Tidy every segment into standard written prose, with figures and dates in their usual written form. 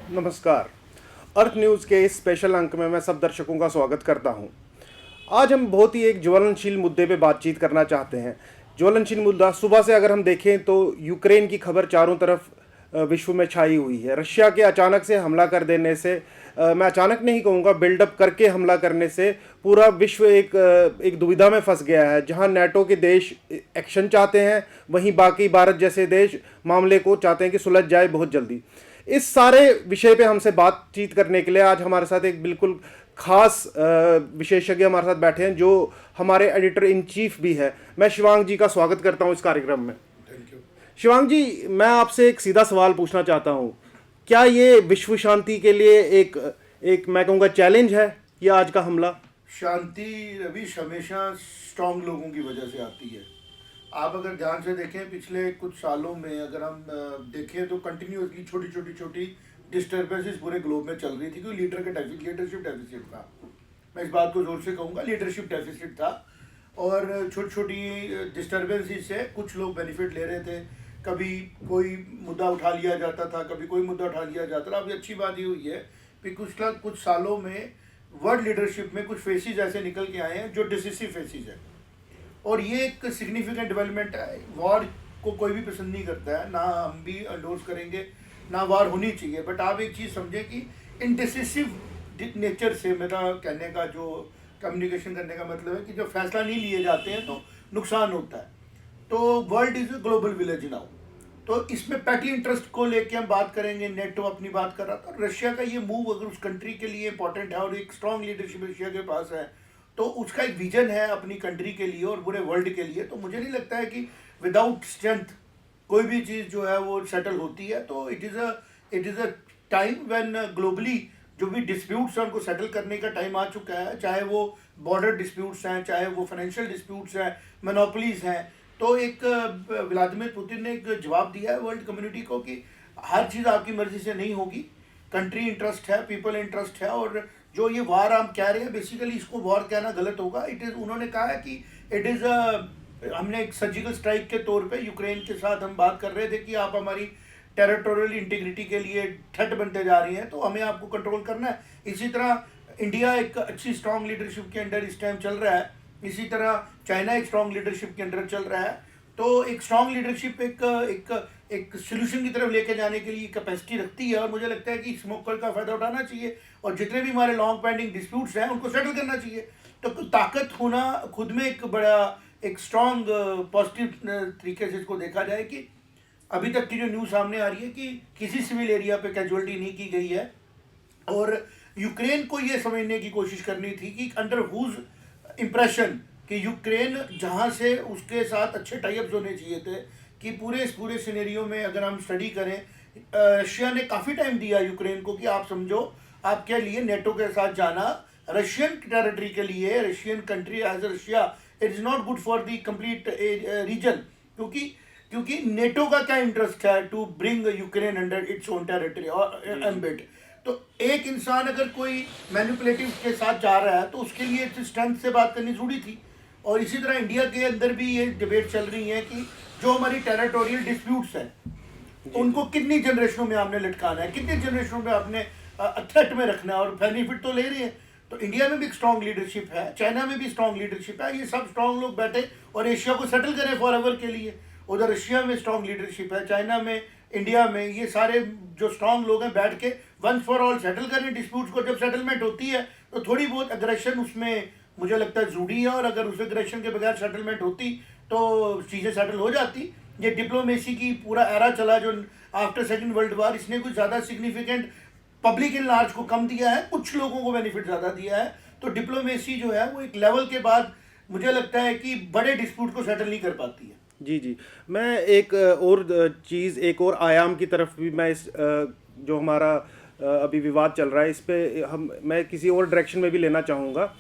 नमस्कार। अर्थ न्यूज़ के इस स्पेशल अंक में मैं सब दर्शकों का स्वागत करता हूं। आज हम बहुत ही एक ज्वलनशील मुद्दे पे बातचीत करना चाहते हैं। ज्वलनशील मुद्दा सुबह से अगर हम देखें तो यूक्रेन की खबर चारों तरफ विश्व में छाई हुई है। रशिया के अचानक से हमला कर देने से, मैं अचानक नहीं कहूँगा, बिल्डअप करके हमला करने से पूरा विश्व एक दुविधा में फंस गया है। जहां नेटो के देश एक्शन चाहते हैं, वहीं बाकी भारत जैसे देश मामले को चाहते हैं कि सुलझ जाए बहुत जल्दी। इस सारे विषय पे हमसे बातचीत करने के लिए आज हमारे साथ एक बिल्कुल खास विशेषज्ञ हमारे साथ बैठे हैं, जो हमारे एडिटर इन चीफ भी है। मैं शिवांग जी का स्वागत करता हूं इस कार्यक्रम में। Thank you. शिवांग जी, मैं आपसे एक सीधा सवाल पूछना चाहता हूं। क्या ये विश्व शांति के लिए एक मैं कहूँगा चैलेंज है, ये आज का हमला? शांति रविश हमेशा स्ट्रांग लोगों की वजह से आती है। आप अगर ध्यान से देखें पिछले कुछ सालों में, अगर हम देखें तो कंटिन्यूसली छोटी डिस्टर्बेंसेस पूरे ग्लोब में चल रही थी, क्योंकि लीडरशिप डेफिसिट था। मैं इस बात को जोर से कहूँगा, लीडरशिप डेफिसिट था। और छोटी डिस्टर्बेंसेस से कुछ लोग बेनिफिट ले रहे थे। कभी कोई मुद्दा उठा लिया जाता था, कभी कोई मुद्दा उठा लिया जाता था। अभी अच्छी बात ये हुई है कि कुछ सालों में वर्ल्ड लीडरशिप में कुछ फेसेस ऐसे निकल के आए हैं जो डिसिसिव फेसेस है, और ये एक सिग्निफिकेंट डेवलपमेंट है। वॉर को कोई भी पसंद नहीं करता है, ना हम भी एंडोर्स करेंगे, ना वॉर होनी चाहिए। बट आप एक चीज़ समझें कि इनडिसिसिव नेचर से, मेरा कहने का जो कम्युनिकेशन करने का मतलब है कि जब फैसला नहीं लिए जाते हैं तो नुकसान होता है। तो world is a global village now. तो इसमें पैटी इंटरेस्ट को लेके हम बात करेंगे। नेटो अपनी बात कर रहा था। रशिया का ये मूव अगर उस कंट्री के लिए इंपॉर्टेंट है और एक स्ट्रांग लीडरशिप रशिया के पास है, तो उसका एक विजन है अपनी कंट्री के लिए और पूरे वर्ल्ड के लिए, तो मुझे नहीं लगता है कि विदाउट स्ट्रेंथ कोई भी चीज़ जो है वो सेटल होती है। तो it is a time when globally जो भी डिस्प्यूट्स हैं उनको सेटल करने का टाइम आ चुका है। चाहे वो बॉर्डर डिस्प्यूट्स हैं, चाहे वो फाइनेंशियल डिस्प्यूट्स हैं, मोनोपोलीज हैं। तो एक व्लादिमीर पुतिन ने एक जवाब दिया है वर्ल्ड कम्युनिटी को कि हर चीज़ आपकी मर्जी से नहीं होगी। कंट्री इंटरेस्ट है, पीपल इंटरेस्ट है। और जो ये वार आप कह रहे हैं, बेसिकली इसको वॉर कहना गलत होगा। उन्होंने कहा है कि इट इज़ हमने एक सर्जिकल स्ट्राइक के तौर पे यूक्रेन के साथ हम बात कर रहे थे कि आप हमारी टेरिटोरियल इंटीग्रिटी के लिए थ्रेट बनते जा रही हैं, तो हमें आपको कंट्रोल करना है। इसी तरह इंडिया एक अच्छी स्ट्रांग लीडरशिप के अंडर इस टाइम चल रहा है। इसी तरह चाइना एक स्ट्रांग लीडरशिप के अंडर चल रहा है। तो एक स्ट्रांग लीडरशिप एक सोल्यूशन की तरफ लेके जाने के लिए कैपेसिटी रखती है, और मुझे लगता है कि इस मौके का फायदा उठाना चाहिए और जितने भी हमारे लॉन्ग पेंडिंग डिस्प्यूट्स हैं उनको सेटल करना चाहिए। तो ताकत होना खुद में एक बड़ा एक स्ट्रांग पॉजिटिव तरीके से इसको देखा जाए कि अभी तक की जो न्यूज़ सामने आ रही है कि किसी सिविल एरिया पे कैजुअलिटी नहीं की गई है। और यूक्रेन को ये समझने की कोशिश करनी थी कि अंडर हुज इम्प्रेशन कि यूक्रेन जहाँ से उसके साथ अच्छे टाइप्स होने चाहिए थे, कि पूरे सिनेरियो में अगर हम स्टडी करें, रशिया ने काफ़ी टाइम दिया यूक्रेन को कि आप समझो आपके लिए नेटो के साथ जाना रशियन टेरिटरी के लिए, Russian country as Russia, it is not good for the complete region. क्योंकि नेटो का क्या इंटरेस्ट है to bring Ukraine under its own territory और एम्बिट। तो एक इंसान अगर कोई मैनिपुलेटिव के साथ जा रहा है तो उसके लिए स्ट्रेंथ से बात करनी जरूरी थी। और इसी तरह इंडिया के अंदर भी ये डिबेट चल रही है कि जो हमारी टेरिटोरियल डिस्प्यूट्स हैं उनको कितनी जनरेशनों में आपने लटकाना है, कितनी जनरेशनों में आपने थ्रेट में रखना है, और बेनिफिट तो ले रही है। तो इंडिया में भी एक स्ट्रांग लीडरशिप है, चाइना में भी स्ट्रांग लीडरशिप है। ये सब स्ट्रांग लोग बैठे और एशिया को सेटल करें फॉर एवर के लिए। उधर रशिया में स्ट्रांग लीडरशिप है, चाइना में, इंडिया में, ये सारे जो स्ट्रांग लोग हैं बैठ के वंस फॉर ऑल सेटल करें डिस्प्यूट्स को। जब सेटलमेंट होती है तो थोड़ी बहुत अग्रेशन उसमें मुझे लगता है जरूरी है, और अगर उस अग्रेशन के बगैर सेटलमेंट होती तो चीज़ें सेटल हो जाती। ये डिप्लोमेसी की पूरा एरा चला जो आफ्टर सेकेंड वर्ल्ड वार, इसने कुछ ज़्यादा सिग्निफिकेंट पब्लिक इन लार्ज को कम दिया है, कुछ लोगों को बेनिफिट ज़्यादा दिया है। तो डिप्लोमेसी जो है वो एक लेवल के बाद मुझे लगता है कि बड़े डिस्प्यूट को सेटल नहीं कर पाती है। जी। मैं एक और चीज़, एक और आयाम की तरफ भी मैं इस जो हमारा अभी विवाद चल रहा है इस पे मैं किसी और डायरेक्शन में भी लेना चाहूँगा।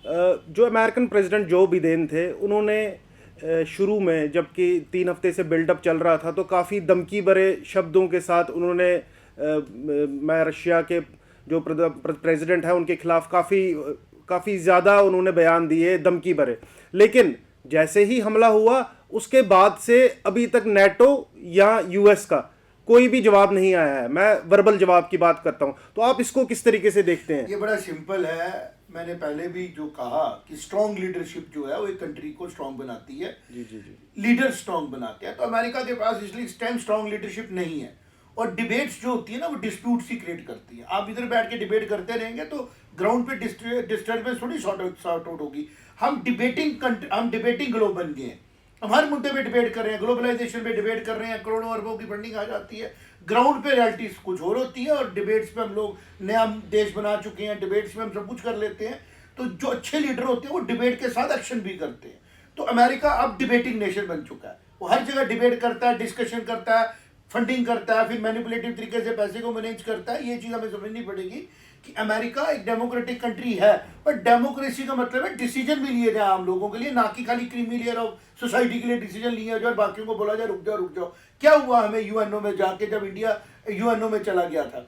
जो अमेरिकन प्रेसिडेंट जो बिडेन थे, उन्होंने शुरू में, जबकि 3 हफ्ते से बिल्डअप चल रहा था, तो काफ़ी धमकी भरे शब्दों के साथ उन्होंने मैं रशिया के जो प्रेसिडेंट है उनके खिलाफ काफ़ी ज़्यादा उन्होंने बयान दिए, धमकी भरे। लेकिन जैसे ही हमला हुआ उसके बाद से अभी तक नेटो या यूएस का कोई भी जवाब नहीं आया है। मैं वर्बल जवाब की बात करता हूं, तो आप इसको किस तरीके से देखते हैं? ये बड़ा सिंपल है। मैंने पहले भी जो कहा कि स्ट्रॉन्ग लीडरशिप जो है वो एक कंट्री को स्ट्रॉन्ग बनाती है। जी जी जी। लीडर स्ट्रॉन्ग बनाते हैं। तो अमेरिका के पास इसलिए इस टाइम स्ट्रॉन्ग लीडरशिप नहीं है। और डिबेट्स जो होती है ना वो डिस्प्यूट्स ही क्रिएट करती है। आप इधर बैठ के डिबेट करते रहेंगे तो ग्राउंड पे डिस्टर्बेंस थोड़ी सॉर्ट आउट होगी। हम डिबेटिंग ग्लोब बन गए हैं। हम हर मुद्दे पे डिबेट कर रहे हैं, ग्लोबलाइजेशन पे डिबेट कर रहे हैं, करोड़ों अरबों की फंडिंग आ जाती है। ग्राउंड पे रियलिटीज कुछ और होती है और डिबेट्स पे हम लोग नया देश बना चुके हैं, डिबेट्स में हम सब कुछ कर लेते हैं। तो जो अच्छे लीडर होते हैं वो डिबेट के साथ एक्शन भी करते हैं। तो अमेरिका अब डिबेटिंग नेशन बन चुका है। वो हर जगह डिबेट करता है, डिस्कशन करता है, फंडिंग करता है, फिर मैनिपुलेटिव तरीके से पैसे को मैनेज करता है। ये चीज़ हमें समझनी पड़ेगी कि अमेरिका एक डेमोक्रेटिक कंट्री है, पर डेमोक्रेसी का मतलब है डिसीजन भी लिए जाए आम लोगों के लिए, ना कि खाली क्रीमी लेयर ऑफ सोसाइटी के लिए डिसीजन लिए जाए और बाकियों को बोला जाए रुक जाओ रुक जाओ। क्या हुआ हमें यूएनओ में जाके, जब इंडिया यूएनओ में चला गया था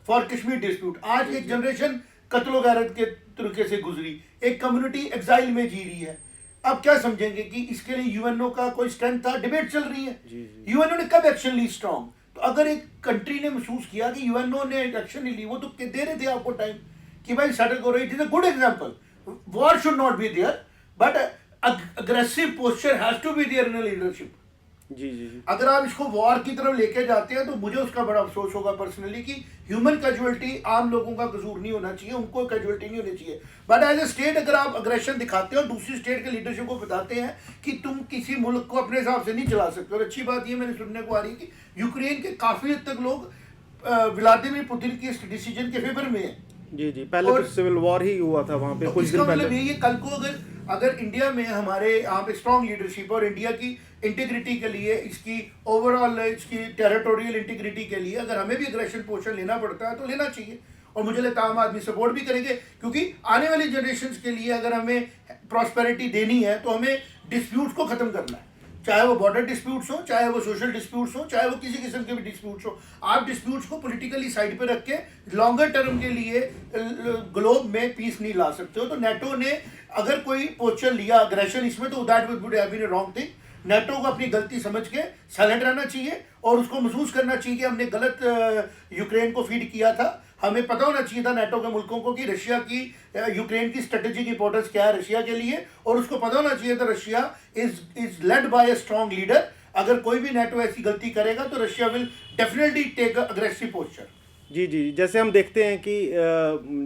फॉर कश्मीर डिस्प्यूट? आज एक जनरेशन कत्लो गारत के तरीके से गुजरी, एक कम्युनिटी एग्जाइल में जी रही है। आप क्या समझेंगे कि इसके लिए यूएनओ का कोई स्ट्रेंथ था? डिबेट चल रही है। यूएनओ ने कब एक्शन ली स्ट्रॉन्ग? तो अगर एक कंट्री ने महसूस किया कि यूएनओ ने एक्शन नहीं ली, वो तो दे रहे थे आपको टाइम कि भाई सेटल करो। It is a good example. War should not be there, but aggressive posture has to be there in leadership. जी जी जी। अगर आप इसको वॉर की तरफ लेके जाते हैं तो मुझे उसका बड़ा अफसोस होगा पर्सनली कि ह्यूमन कैजुअलिटी आम लोगों का कसूर नहीं होना चाहिए, उनको कैजुअलिटी नहीं होनी चाहिए। बट एज ए स्टेट अगर आप अग्रेशन दिखाते हो और दूसरी स्टेट के लीडरशिप को बताते हैं कि तुम किसी मुल्क को अपने हिसाब से नहीं चला सकते। और अच्छी बात ये मैंने सुनने को आ रही है कि यूक्रेन के काफ़ी हद तक लोग व्लादिमीर पुतिन के इस डिसीजन के फेवर में है। जी जी। पहले तो सिविल वॉर ही हुआ था वहां पे तो कुछ इसका दिन मतलब पहले। ये कल को अगर इंडिया में हमारे यहाँ पे स्ट्रॉन्ग लीडरशिप और इंडिया की इंटीग्रिटी के लिए, इसकी ओवरऑल इसकी टेरिटोरियल इंटीग्रिटी के लिए अगर हमें भी अग्रेशन पोर्शन लेना पड़ता है तो लेना चाहिए। और मुझे लगता है आम आदमी सपोर्ट भी करेंगे, क्योंकि आने वाली जनरेशन के लिए अगर हमें प्रॉस्पेरिटी देनी है तो हमें डिस्प्यूट्स को खत्म करना है। चाहे वो बॉर्डर डिस्प्यूट्स हो, चाहे वो सोशल डिस्प्यूट्स हो, चाहे वो किसी किस्म के भी डिस्प्यूट्स हो। आप डिस्प्यूट्स को पॉलिटिकली साइड पे रख के लॉन्गर टर्म के लिए ग्लोब में पीस नहीं ला सकते हो। तो नेटो ने अगर कोई पोस्चर लिया अग्रेशन इसमें, तो that would have been a wrong thing. NATO को अपनी गलती समझ के साइलेंट रहना चाहिए और उसको महसूस करना चाहिए कि हमने गलत यूक्रेन को फीड किया था। हमें पता होना चाहिए था नेटो के मुल्कों को कि रशिया की यूक्रेन की स्ट्रेटेजिक इंपॉर्टेंस क्या है रशिया के लिए, और उसको पता होना चाहिए था Russia is led by a strong leader. अगर कोई भी नेटो ऐसी गलती करेगा तो Russia will definitely take aggressive posture. जी जी। जैसे हम देखते हैं कि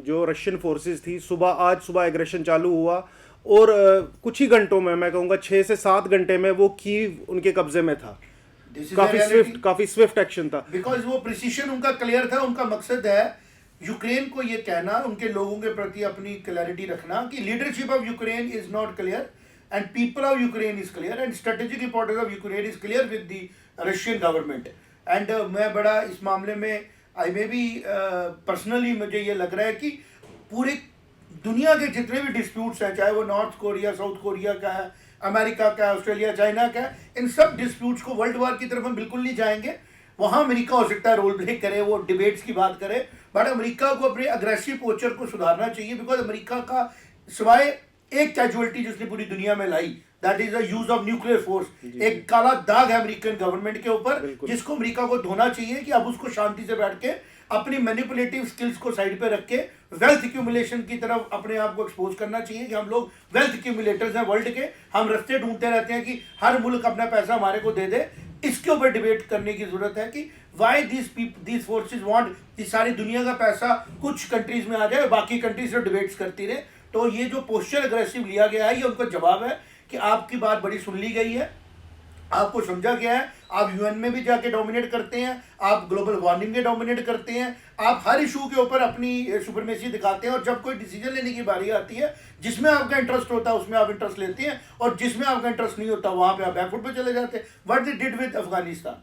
जो रशियन फोर्सेस थी, आज सुबह एग्रेशन चालू हुआ और कुछ ही घंटों में, मैं कहूँगा 6 से 7 घंटे में वो कीव उनके कब्जे में था। काफी स्विफ्ट एक्शन था, बिकॉज वो प्रिसीशन उनका क्लियर था। उनका मकसद है यूक्रेन को ये कहना, उनके लोगों के प्रति अपनी क्लैरिटी रखना कि leadership of Ukraine is not clear and people of Ukraine is clear and strategic importance of Ukraine is clear with the Russian government. And मैं बड़ा इस मामले में आई मे बी पर्सनली मुझे ये लग रहा है कि पूरे दुनिया के जितने भी डिस्प्यूट्स हैं, चाहे वो नॉर्थ कोरिया, साउथ कोरिया का है, अमेरिका का, ऑस्ट्रेलिया, चाइना का, इन सब डिस्प्यूट्स को वर्ल्ड वार की तरफ हम बिल्कुल नहीं जाएंगे। वहाँ अमेरिका हो सकता है रोल प्ले करे, वो डिबेट्स की बात करे, बट अमेरिका को अपने अग्रेसिव पोस्चर को सुधारना चाहिए। बिकॉज अमेरिका का सिवाय एक कैजुअलिटी जिसने पूरी दुनिया में लाई, that is the use of nuclear force. एक काला दाग है अमेरिकन गवर्नमेंट के ऊपर, जिसको अमेरिका को धोना चाहिए कि अब उसको शांति से बैठ के अपनी मैनिपुलेटिव स्किल्स को साइड पे रख के वेल्थ एक्यूमुलेशन की तरफ अपने आप को एक्सपोज करना चाहिए कि हम लोग वेल्थ एक्यूमुलेटर्स हैं वर्ल्ड के। हम रास्ते ढूंढते रहते हैं कि हर मुल्क अपना पैसा हमारे को दे दे। इसके ऊपर डिबेट करने की जरूरत है कि व्हाई दीज फोर्सेस वांट कि सारी दुनिया का पैसा कुछ कंट्रीज में आ जाए और बाकी कंट्रीज से डिबेट्स करती रहे। तो ये जो पोस्चर अग्रेसिव लिया गया है, ये उनका जवाब है कि आपकी बात बड़ी सुन ली गई है, आपको समझा गया है, आप यूएन में भी जाके डोमिनेट करते हैं, आप ग्लोबल वार्मिंग में डोमिनेट करते हैं, आप हर इशू के ऊपर अपनी सुपरमेसी दिखाते हैं, और जब कोई डिसीजन लेने की बारी आती है जिसमें आपका इंटरेस्ट होता है उसमें आप इंटरेस्ट लेते हैं, और जिसमें आपका इंटरेस्ट नहीं होता वहां पे आप बैकफुट पे चले जाते हैं। What they did with Afghanistan,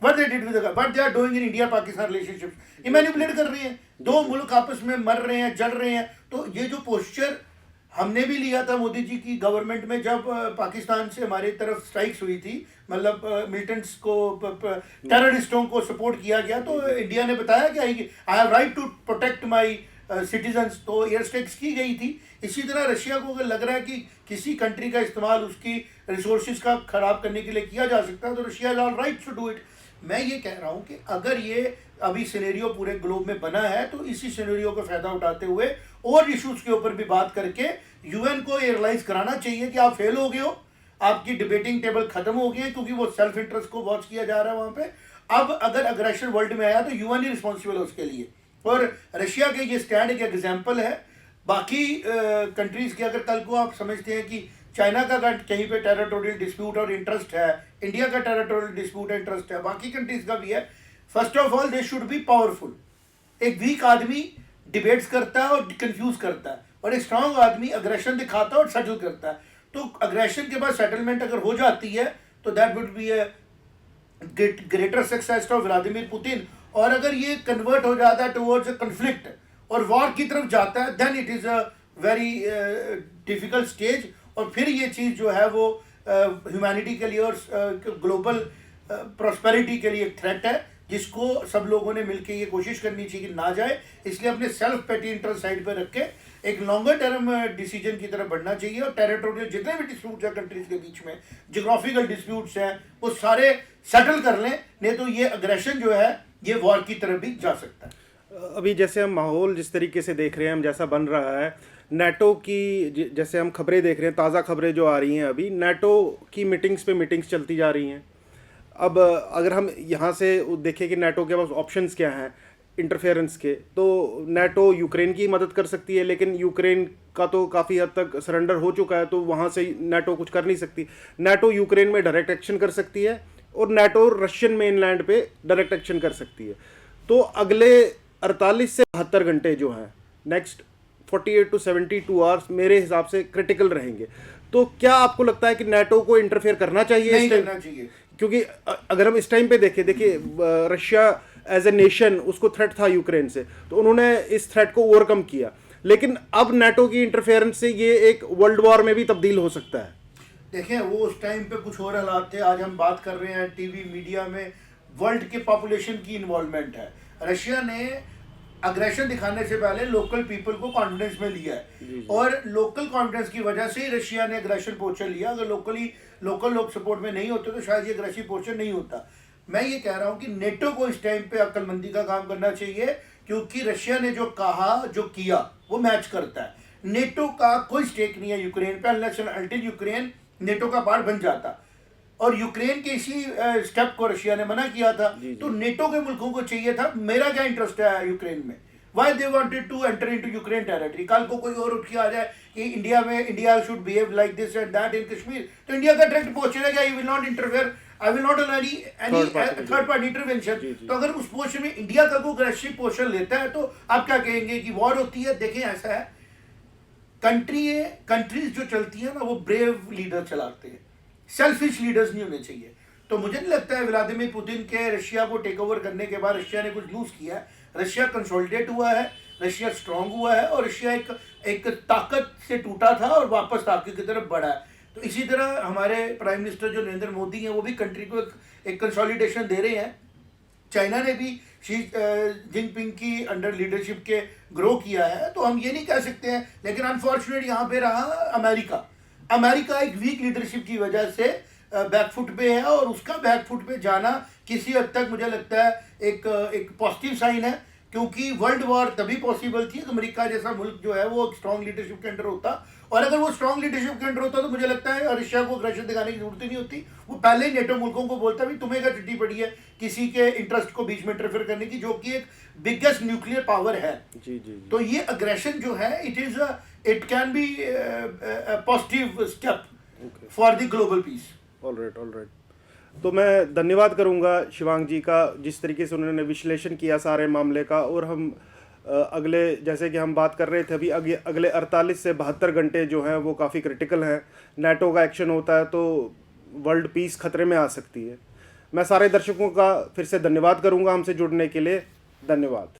what they did with what they are doing in India Pakistan relationships, ये मैनिपुलेट कर रहे हैं। दो मुल्क आपस में मर रहे हैं, जल रहे हैं। तो ये जो पोस्चर हमने भी लिया था मोदी जी की गवर्नमेंट में, जब पाकिस्तान से हमारी तरफ स्ट्राइक्स हुई थी, मतलब मिलिटेंट्स को, टेररिस्टों को सपोर्ट किया गया, तो इंडिया ने बताया कि I have right to protect my citizens, तो एयर स्ट्राइक्स की गई थी। इसी तरह रशिया को अगर लग रहा है कि किसी कंट्री का इस्तेमाल उसकी रिसोर्सेज का खराब करने के लिए किया जा सकता है, तो Russia is all right to do it. मैं ये कह रहा हूँ कि अगर ये अभी सिनेरियो पूरे ग्लोब में बना है तो इसी सिनेरियो का फायदा उठाते हुए और इश्यूज के ऊपर भी बात करके यूएन को ये रियलाइज कराना चाहिए कि आप फेल हो गए हो, आपकी डिबेटिंग टेबल खत्म हो गई है, क्योंकि वो सेल्फ इंटरेस्ट को वॉच किया जा रहा है वहां पे। अब अगर अग्रेशन वर्ल्ड में आया तो यूएन ही रिस्पॉन्सिबल है उसके लिए, और रशिया के ये स्टैंड एक एग्जाम्पल है। बाकी कंट्रीज के अगर कल को आप समझते हैं कि चाइना का कहीं पे टेरिटोरियल डिस्प्यूट और इंटरेस्ट है, इंडिया का टेरिटोरियल डिस्प्यूट इंटरेस्ट है, बाकी कंट्रीज का भी है, first of all they should be powerful. एक वीक आदमी डिबेट्स करता है और कंफ्यूज करता है, और एक स्ट्रांग आदमी अग्रेशन दिखाता है और सेटल करता है। तो अग्रेशन के बाद सेटलमेंट अगर हो जाती है तो that would be a greater success of Vladimir Putin. और अगर ये कन्वर्ट हो जाता है टुवर्ड्स अ कन्फ्लिक्ट और वॉर की तरफ जाता है, then it is a very difficult stage, और फिर ये चीज़ जो है वो ह्यूमैनिटी के लिए और ग्लोबल प्रॉस्पेरिटी के लिए एक थ्रेट है, जिसको सब लोगों ने मिलकर ये कोशिश करनी चाहिए कि ना जाए। इसलिए अपने सेल्फ पेटी इंटरेस्ट साइड पर रख के एक लॉन्गर टर्म डिसीजन की तरफ बढ़ना चाहिए, और टेरिटोरियल जितने भी डिस्प्यूट्स हैं कंट्रीज के बीच में, जियोग्राफिकल डिस्प्यूट्स हैं, वो सारे सेटल कर लें, नहीं तो ये अग्रेशन जो है ये वॉर की तरफ भी जा सकता है। अभी जैसे हम माहौल जिस तरीके से देख रहे हैं, हम जैसा बन रहा है, नेटो की जैसे हम खबरें देख रहे हैं, ताज़ा खबरें जो आ रही हैं, अभी नेटो की मीटिंग्स पे मीटिंग्स चलती जा रही हैं। अब अगर हम यहाँ से देखें कि नेटो के पास ऑप्शंस क्या हैं इंटरफेरेंस के, तो नेटो यूक्रेन की मदद कर सकती है, लेकिन यूक्रेन का तो काफ़ी हद तक सरेंडर हो चुका है, तो वहाँ से नेटो कुछ कर नहीं सकती। नेटो यूक्रेन में डायरेक्ट एक्शन कर सकती है, और नेटो रशियन मेनलैंड पे डायरेक्ट एक्शन कर सकती है। तो अगले 48 से 72 घंटे जो हैं, नेक्स्ट 48 to 72 आवर्स मेरे हिसाब से क्रिटिकल रहेंगे। तो क्या आपको लगता है कि नेटो को इंटरफेयर करना चाहिए? नहीं करना चाहिए, क्योंकि अगर हम इस टाइम पे देखें, देखिए रशिया एज ए नेशन उसको थ्रेट था यूक्रेन से, तो उन्होंने इस थ्रेट को ओवरकम किया, लेकिन अब नेटो की इंटरफेरेंस से ये एक वर्ल्ड वॉर में भी तब्दील हो सकता है। देखें वो उस टाइम पे कुछ और हालात थे, आज हम बात कर रहे हैं टीवी मीडिया में वर्ल्ड के पॉपुलेशन की इन्वॉल्वमेंट है। रशिया ने अग्रेशन दिखाने से पहले लोकल पीपल को कॉन्फिडेंस में लिया है, और लोकल कॉन्फिडेंस की वजह से ही रशिया ने अग्रेशन पोर्शन लिया। अगर लोकल लोग सपोर्ट में नहीं होते तो शायद ये अग्रेसिव पोर्शन नहीं होता। मैं ये कह रहा हूँ कि नेटो को इस टाइम पे अक्लमंदी का काम करना चाहिए, क्योंकि रशिया ने जो कहा जो किया वो मैच करता है। नेटो का कोई स्टेक नहीं है यूक्रेन पे, unless and until Ukraine NATO का पार्ट बन जाता, और यूक्रेन के इसी स्टेप को रशिया ने मना किया था। तो नेटो के मुल्कों को चाहिए था, मेरा क्या इंटरेस्ट है यूक्रेन में, why they wanted to enter into Ukraine territory. कल को कोई और उठ के आ जाए कि India should behave like this and that in Kashmir, तो इंडिया का डायरेक्ट पहुंचेगा, I will not interfere, I will not any third party intervention. तो अगर उस पोर्शन में इंडिया का कोई अग्रेसिव पोर्शन लेता है तो आप क्या कहेंगे कि वॉर होती है? देखें ऐसा है, कंट्रीज जो चलती है ना वो ब्रेव लीडर चलाते हैं, सेल्फिश लीडर्स नहीं होने चाहिए। तो मुझे नहीं लगता है व्लादिमीर पुतिन के रशिया को टेक ओवर करने के बाद रशिया ने कुछ लूज किया है। रशिया कंसोलिडेट हुआ है, रशिया स्ट्रांग हुआ है, और रशिया एक ताकत से टूटा था और वापस ताकत की तरफ बढ़ा है। तो इसी तरह हमारे प्राइम मिनिस्टर जो नरेंद्र मोदी हैं वो भी कंट्री को एक कंसोलिडेशन दे रहे हैं। चाइना ने भी शी जिनपिंग की अंडर लीडरशिप के ग्रो किया है, तो हम ये नहीं कह सकते हैं। लेकिन अनफॉर्चुनेट यहाँ पे रहा अमेरिका एक वीक लीडरशिप की वजह से बैकफुट पे है, और उसका बैकफुट पे जाना किसी हद तक मुझे लगता है एक पॉजिटिव साइन है, क्योंकि वर्ल्ड वॉर तभी पॉसिबल थी अमेरिका जैसा मुल्क जो है वो स्ट्रॉन्ग लीडरशिप के अंडर होता, और अगर वो स्ट्रॉन्ग लीडरशिप के अंडर होता तो मुझे लगता है रशिया को अग्रेशन दिखाने की जरूरत ही नहीं होती। वो पहले ही नेटो मुल्कों को बोलता भी तुम्हें क्या चिट्ठी पड़ी है किसी के इंटरेस्ट को बीच में इंटरफेयर करने की, जो कि एक बिगेस्ट न्यूक्लियर पावर है। जी। तो ये अग्रेशन जो है it can be positive step for the global piece. All right. तो मैं धन्यवाद करूंगा शिवांग जी का, जिस तरीके से उन्होंने विश्लेषण किया सारे मामले का। और हम अगले, जैसे कि हम बात कर रहे थे अभी, अगले 48 से 72 घंटे जो हैं वो काफ़ी क्रिटिकल हैं। नेटो का एक्शन होता है तो वर्ल्ड पीस खतरे में आ सकती है। मैं सारे दर्शकों का फिर से धन्यवाद करूंगा हमसे जुड़ने के लिए। धन्यवाद।